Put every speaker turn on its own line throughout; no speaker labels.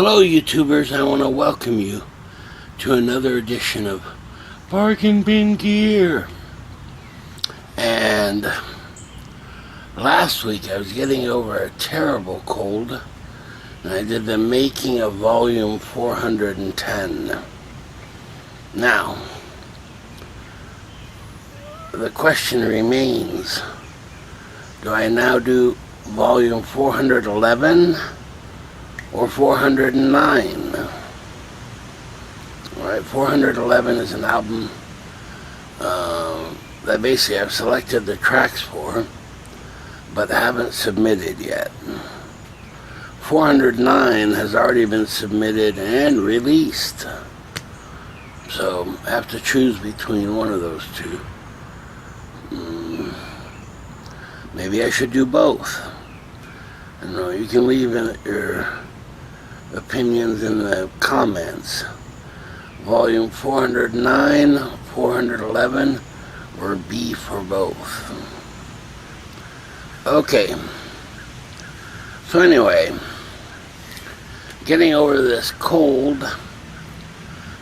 Hello YouTubers, I want to welcome you to another edition of Bargain Bin Gear. And last week I was getting over a terrible cold and I did the making of volume 410. Now, the question remains, do I now do volume 411 or 409? Alright, 411 is an album that basically I've selected the tracks for, but haven't submitted yet. 409 has already been submitted and released. So I have to choose between one of those two. Maybe I should do both. I don't know, you can leave in your opinions in the comments. Volume 409, 411, or B for both. Okay. So anyway, getting over this cold.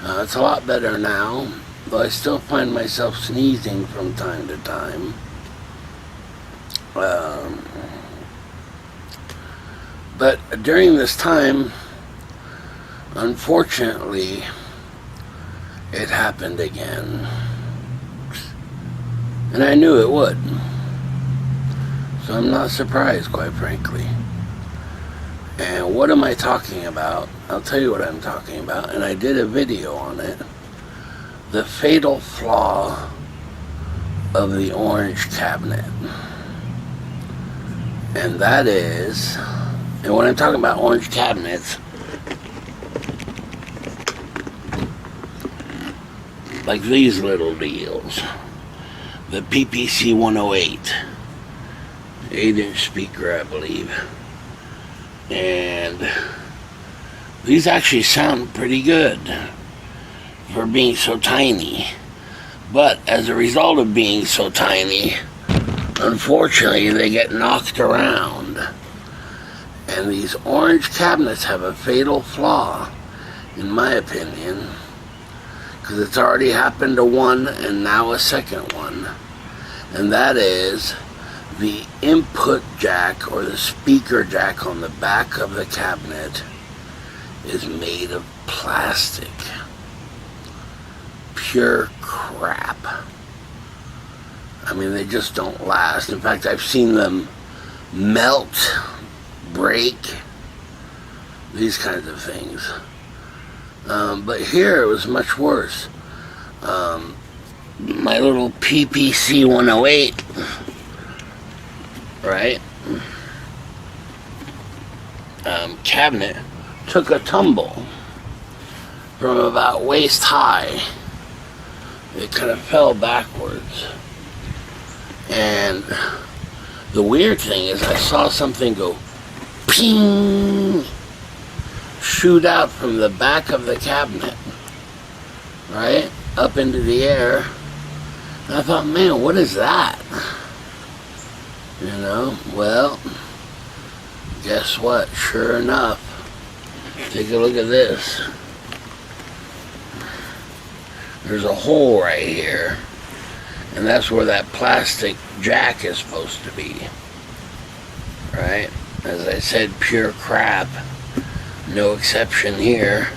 It's a lot better now, though I still find myself sneezing from time to time. But during this time, unfortunately, it happened again. And I knew it would. So I'm not surprised, quite frankly. And what am I talking about? I'll tell you what I'm talking about. And I did a video on it. The fatal flaw of the orange cabinet. And that is, and when I'm talking about orange cabinets, like these little deals, the PPC 108, 8-inch speaker, I believe, and these actually sound pretty good for being so tiny, but as a result of being so tiny, unfortunately they get knocked around, and these orange cabinets have a fatal flaw, in my opinion, because it's already happened to one and now a second one, and that is the input jack or the speaker jack on the back of the cabinet is made of plastic. Pure crap. I mean, they just don't last. In fact, I've seen them melt, break, these kinds of things. But here it was much worse. My little PPC 108, right, cabinet took a tumble from about waist high. It kind of fell backwards. And the weird thing is I saw something go ping, shoot out from the back of the cabinet, right, up into the air. And I thought, man, what is that? You know, well, guess what? Sure enough, take a look at this. There's a hole right here, and that's where that plastic jack is supposed to be, right? As I said, pure crap. No exception here.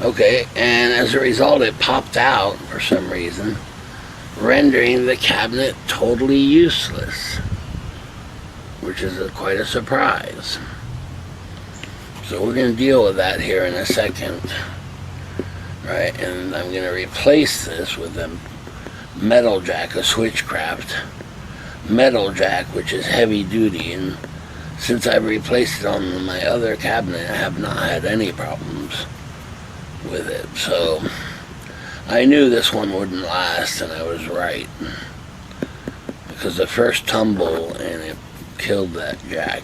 Okay, and as a result it popped out for some reason, rendering the cabinet totally useless, which is quite a surprise. So we're going to deal with that here in a second, right? And I'm going to replace this with a metal jack, a Switchcraft metal jack, which is heavy duty, and since I've replaced it on my other cabinet, I have not had any problems with it. So I knew this one wouldn't last, and I was right, because the first tumble and it killed that jack.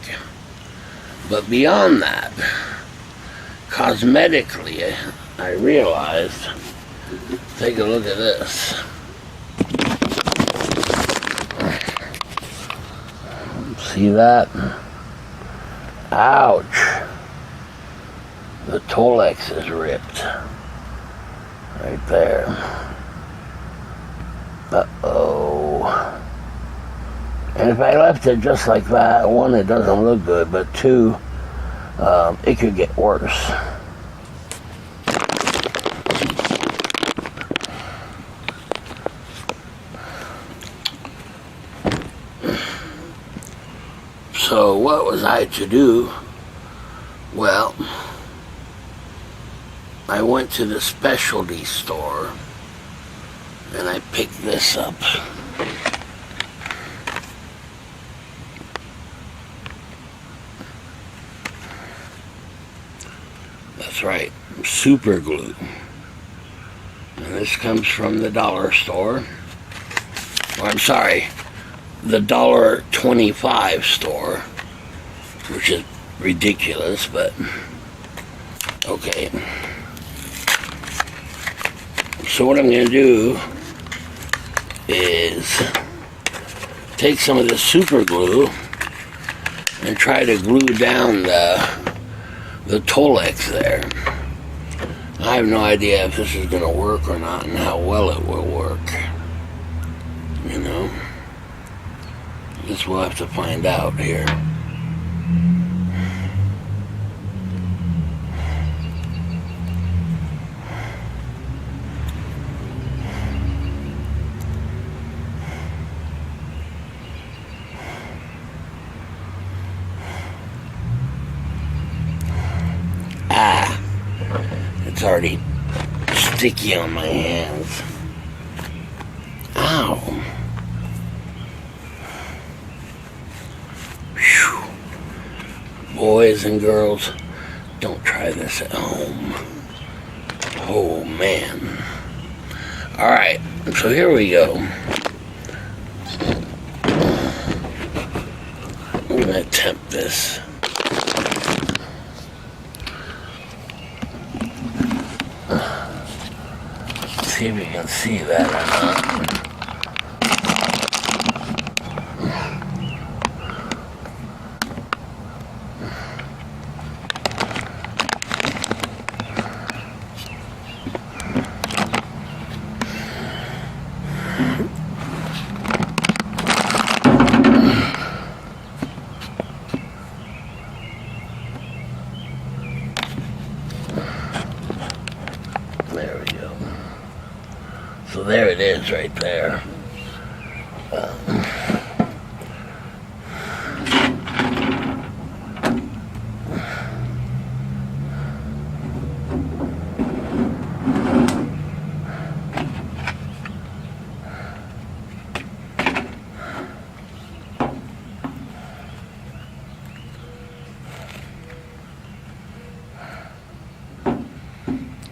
But beyond that, cosmetically, I realized, take a look at this. See that? Ouch. The Tolex is ripped. Right there. Uh-oh. And if I left it just like that, one, it doesn't look good, but two, it could get worse. So what was I to do? Well, I went to the specialty store and I picked this up. That's right, super glue. And this comes from the dollar store. Or, I'm sorry, the $1.25 store, which is ridiculous, but okay. So what I'm going to do is take some of this super glue and try to glue down the Tolex there. I have no idea if this is going to work or not and how well it will work. You know? This we'll have to find out here. It's already sticky on my hands. Ow. Whew. Boys and girls, don't try this at home. Oh, man. Alright, so here we go. I'm going to attempt this. See if you can see that or not. There we go. So there it is right there.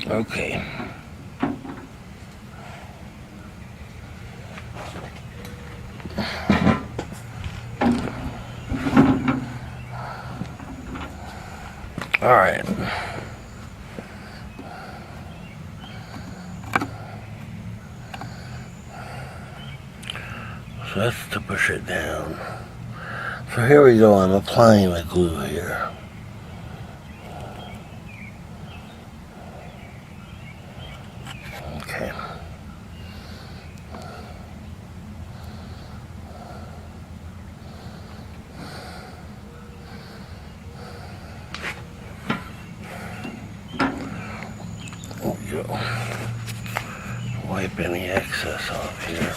Okay. All right. So that's to push it down. So here we go. I'm applying the glue here. Okay. There we go. Wipe any excess off here.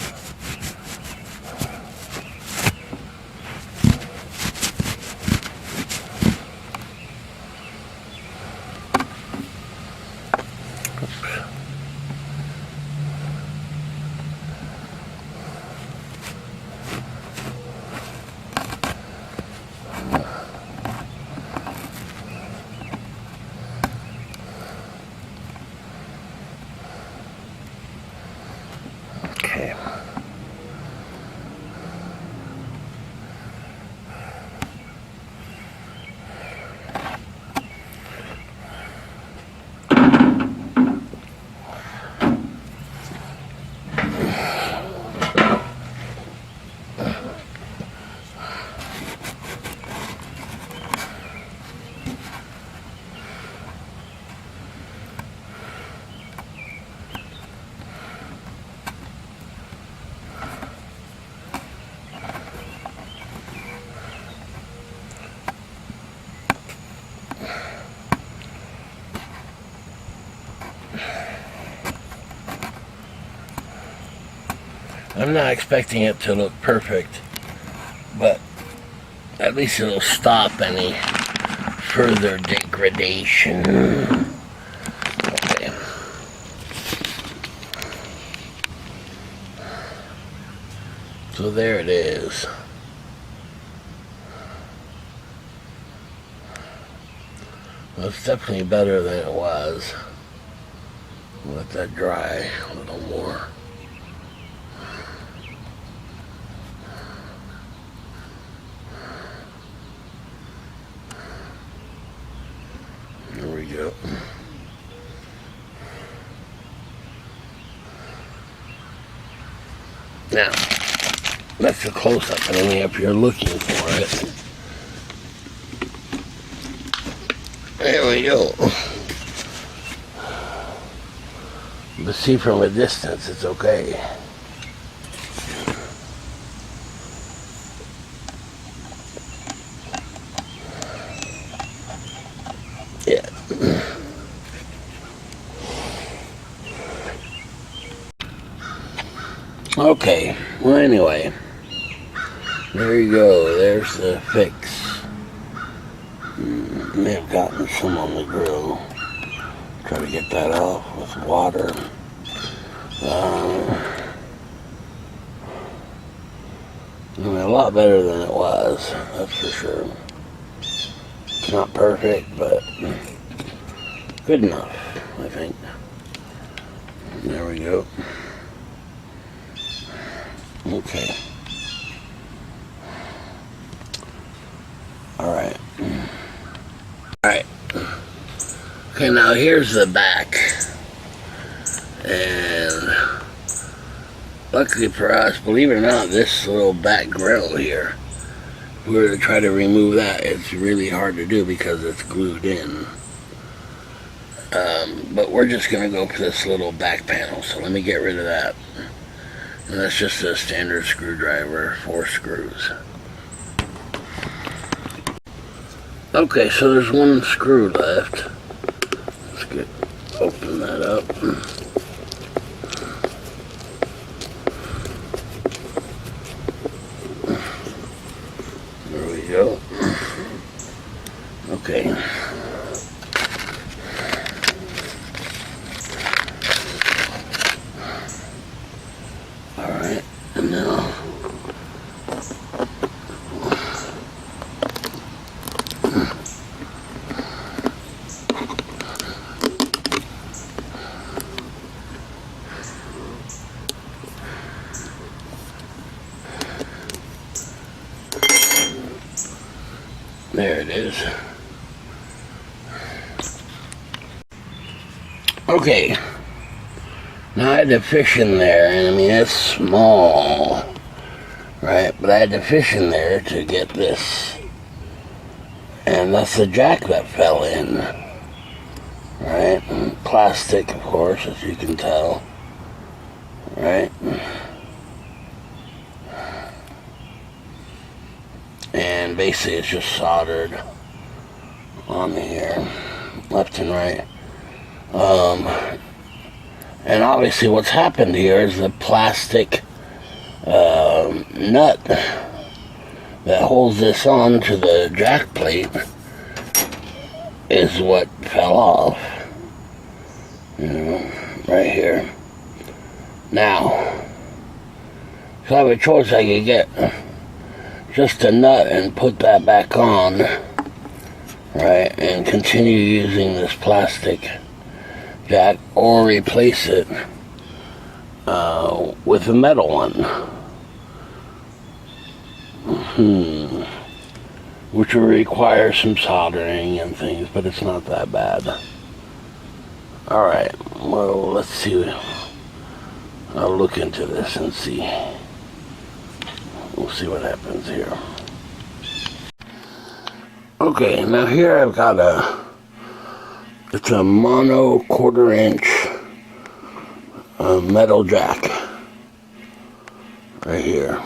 Okay. I'm not expecting it to look perfect, but at least it'll stop any further degradation. Okay. So there it is. Well, it's definitely better than it was. Let that dry a little more. There we go. Now, that's the close-up, and only if you're looking for it. There we go. But see, from a distance, it's okay. Yeah. Okay, well anyway, there you go, there's the fix. May have gotten some on the grill. Try to get that off with water. I mean, a lot better than it was, that's for sure. It's not perfect, but good enough, I think. There we go. Okay. Alright. Alright. Okay, now here's the back. And luckily for us, believe it or not, this little back grill here, if we were to try to remove that, it's really hard to do because it's glued in. But we're just going to go for this little back panel, so let me get rid of that. And that's just a standard screwdriver, 4 screws. Okay, so there's 1 screw left. Let's open that up. There we go. Okay. Alright, and now there it is. Okay. Now I had to fish in there, and I mean it's small, right? But I had to fish in there to get this. And that's the jack that fell in, right? And plastic, of course, as you can tell, right? And basically it's just soldered on here, left and right. And obviously what's happened here is the plastic nut that holds this on to the jack plate is what fell off. You know, right here. Now, if I have a choice, I could get just a nut and put that back on, right, and continue using this plastic jack, or replace it with a metal one, which will require some soldering and things, but it's not that bad. Alright, well, let's see. I'll look into this and see. We'll see what happens here. Okay, now here I've got it's a mono 1/4 inch metal jack right here.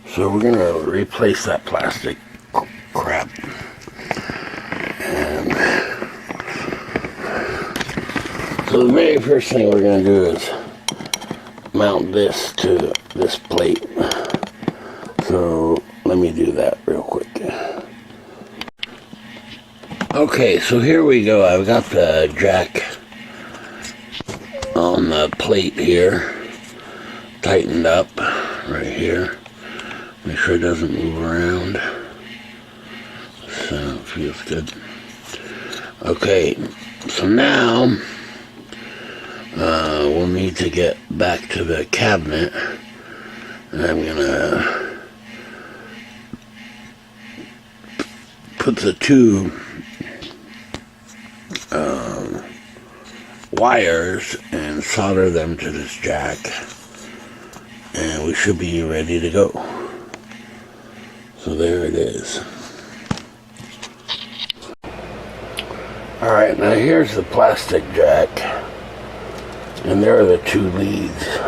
So we're gonna replace that plastic crap. And so the very first thing we're gonna do is mount this to this plate. So let me do that real quick. Okay, so here we go. I've got the jack on the plate here, tightened up right here. Make sure it doesn't move around. So it feels good. Okay, so now we'll need to get back to the cabinet, and I'm gonna put the two wires and solder them to this jack, and we should be ready to go. So there it is. Alright, now here's the plastic jack, and there are the two leads.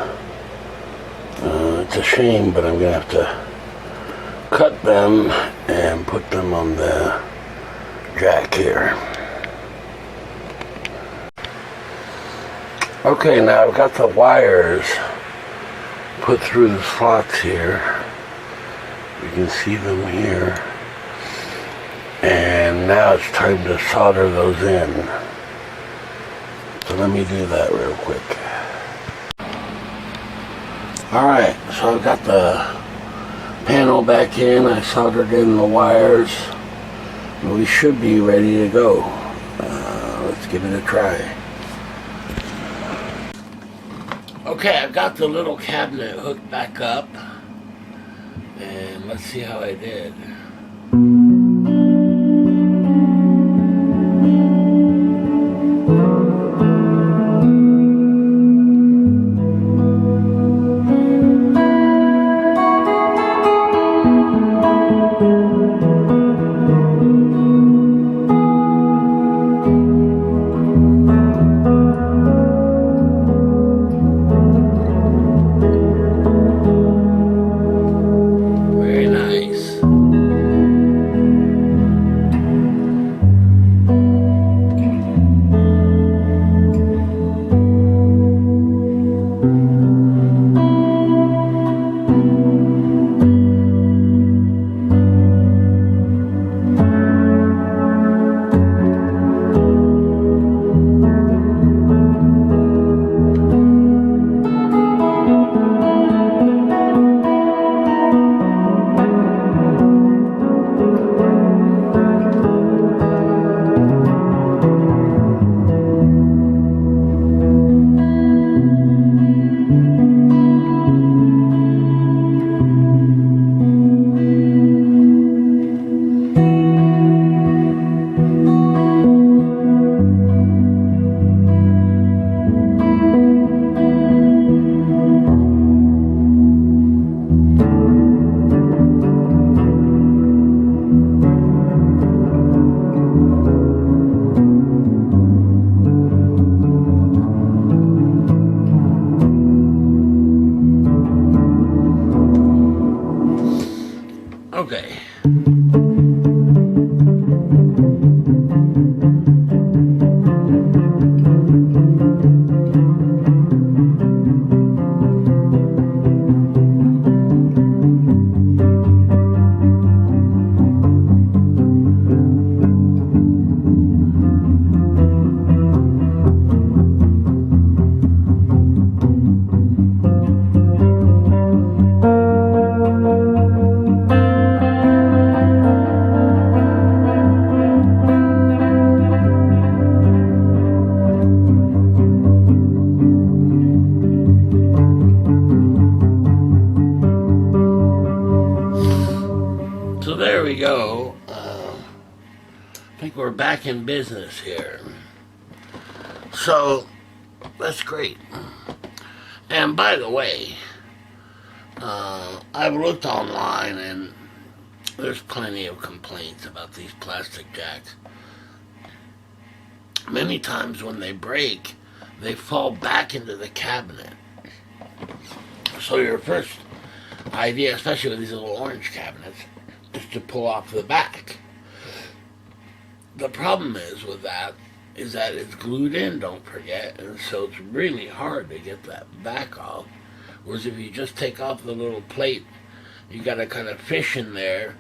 It's a shame, but I'm gonna have to cut them and put them on the jack here. Okay, now I've got the wires put through the slots here. You can see them here. And now it's time to solder those in. So let me do that real quick. Alright, so I've got the panel back in. I soldered in the wires. And we should be ready to go. Let's give it a try. Okay, I've got the little cabinet hooked back up, and let's see how I did. Okay. So there we go. I think we're back in business here. So that's great. And by the way, I've looked online and there's plenty of complaints about these plastic jacks. Many times when they break, they fall back into the cabinet. So your first idea, especially with these little orange cabinets, is to pull off the back. The problem is with that is that it's glued in, don't forget, and so it's really hard to get that back off. Whereas if you just take off the little plate, you got to kind of fish in there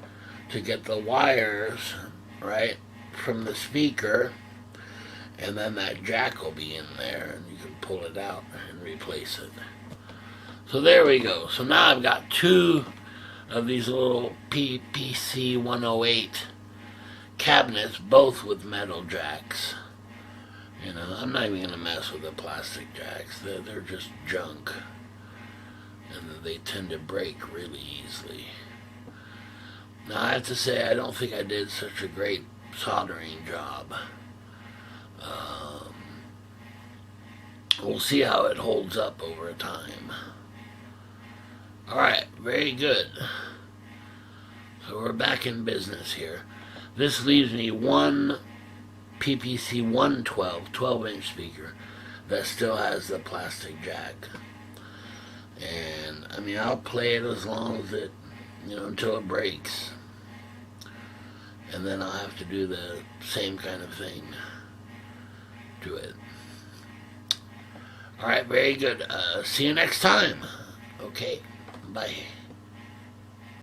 to get the wires, right, from the speaker, and then that jack will be in there, and you can pull it out and replace it. So there we go. So now I've got two of these little PPC 108 cabinets, both with metal jacks. You know, I'm not even going to mess with the plastic jacks. They're just junk. And they tend to break really easily. Now, I have to say, I don't think I did such a great soldering job. We'll see how it holds up over time. Alright, very good. So we're back in business here. This leaves me one PPC 112 12-inch speaker that still has the plastic jack. And, I mean, I'll play it as long as it, you know, until it breaks. And then I'll have to do the same kind of thing to it. Alright, very good. See you next time. Okay, bye.